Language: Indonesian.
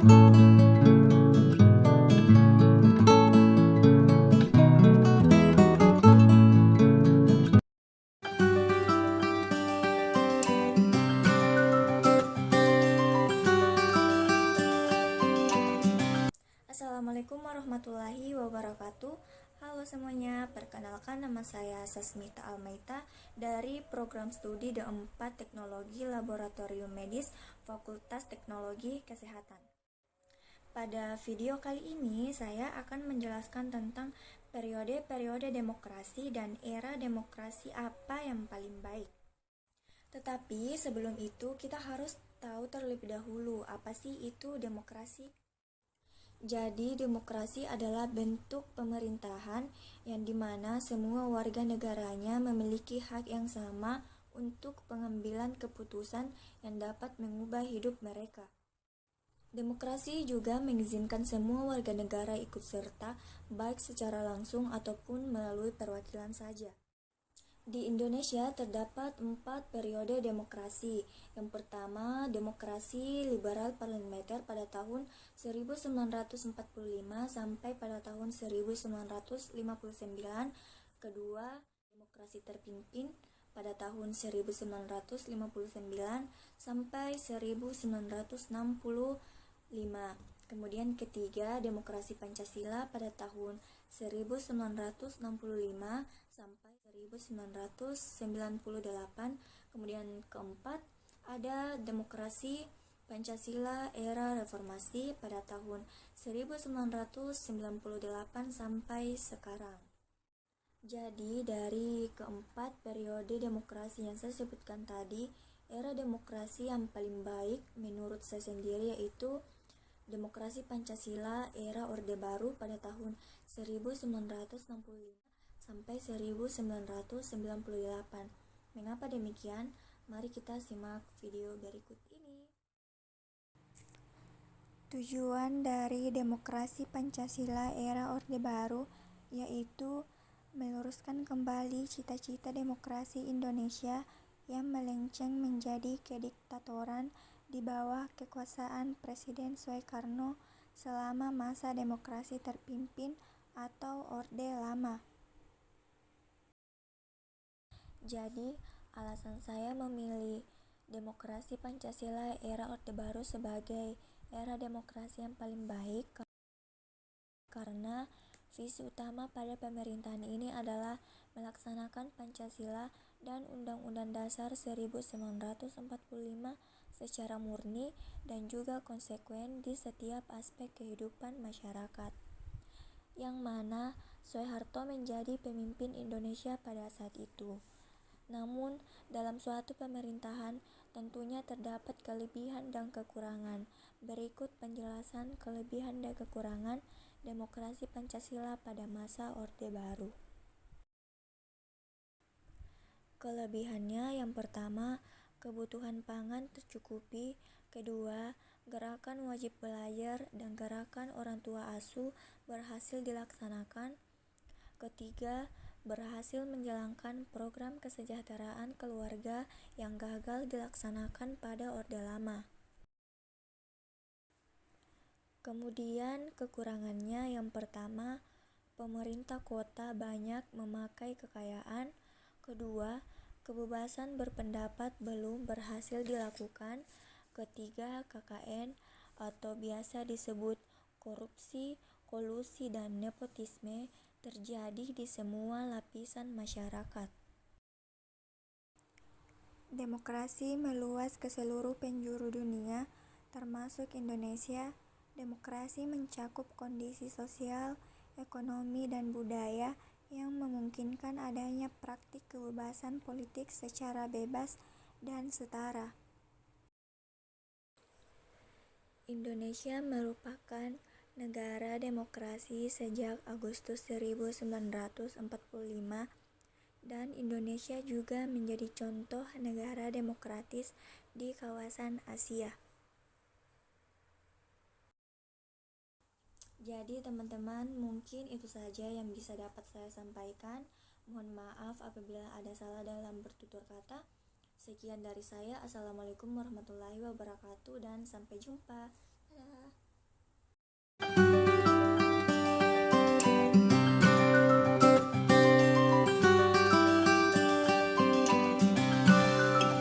Assalamualaikum warahmatullahi wabarakatuh. Halo semuanya, perkenalkan nama saya Sasmita Almaita dari program studi D4 Teknologi Laboratorium Medis Fakultas Teknologi Kesehatan. Pada video kali ini saya akan menjelaskan tentang periode-periode demokrasi dan era demokrasi apa yang paling baik. Tetapi sebelum itu kita harus tahu terlebih dahulu apa sih itu demokrasi. Jadi, demokrasi adalah bentuk pemerintahan yang dimana semua warga negaranya memiliki hak yang sama untuk pengambilan keputusan yang dapat mengubah hidup mereka. Demokrasi juga mengizinkan semua warga negara ikut serta, baik secara langsung ataupun melalui perwakilan saja. Di Indonesia terdapat 4 periode demokrasi. Yang pertama, demokrasi liberal parlementer pada tahun 1945 sampai pada tahun 1959. Kedua, demokrasi terpimpin pada tahun 1959 sampai 1965. Kemudian ketiga, demokrasi Pancasila pada tahun 1965 sampai 1998. Kemudian keempat, ada demokrasi Pancasila era reformasi pada tahun 1998 sampai sekarang. Jadi dari keempat periode demokrasi yang saya sebutkan tadi, era demokrasi yang paling baik menurut saya sendiri yaitu demokrasi Pancasila era Orde Baru pada tahun 1965 sampai 1998. Mengapa demikian? Mari kita simak video berikut ini. Tujuan dari demokrasi Pancasila era Orde Baru yaitu meluruskan kembali cita-cita demokrasi Indonesia yang melenceng menjadi kediktatoran di bawah kekuasaan Presiden Soekarno selama masa demokrasi terpimpin atau Orde Lama. Jadi, alasan saya memilih demokrasi Pancasila era Orde Baru sebagai era demokrasi yang paling baik karena visi utama pada pemerintahan ini adalah melaksanakan Pancasila dan Undang-Undang Dasar 1945 secara murni dan juga konsekuen di setiap aspek kehidupan masyarakat, yang mana Soeharto menjadi pemimpin Indonesia pada saat itu. Namun, dalam suatu pemerintahan tentunya terdapat kelebihan dan kekurangan. Berikut penjelasan kelebihan dan kekurangan demokrasi Pancasila pada masa Orde Baru. Kelebihannya yang pertama, kebutuhan pangan tercukupi. Kedua, gerakan wajib belajar dan gerakan orang tua asuh berhasil dilaksanakan. Ketiga, berhasil menjalankan program kesejahteraan keluarga yang gagal dilaksanakan pada Orde Lama. Kemudian kekurangannya yang pertama, pemerintah kota banyak memakai kekayaan. Kedua, kebebasan berpendapat belum berhasil dilakukan. Ketiga, KKN atau biasa disebut korupsi, kolusi dan nepotisme terjadi di semua lapisan masyarakat. Demokrasi meluas ke seluruh penjuru dunia, termasuk Indonesia. Demokrasi mencakup kondisi sosial, ekonomi, dan budaya yang memungkinkan adanya praktik kebebasan politik secara bebas dan setara. Indonesia merupakan negara demokrasi sejak Agustus 1945 dan Indonesia juga menjadi contoh negara demokratis di kawasan Asia. Jadi teman-teman, mungkin itu saja yang bisa dapat saya sampaikan. Mohon maaf apabila ada salah dalam bertutur kata. Sekian dari saya. Assalamualaikum warahmatullahi wabarakatuh dan sampai jumpa.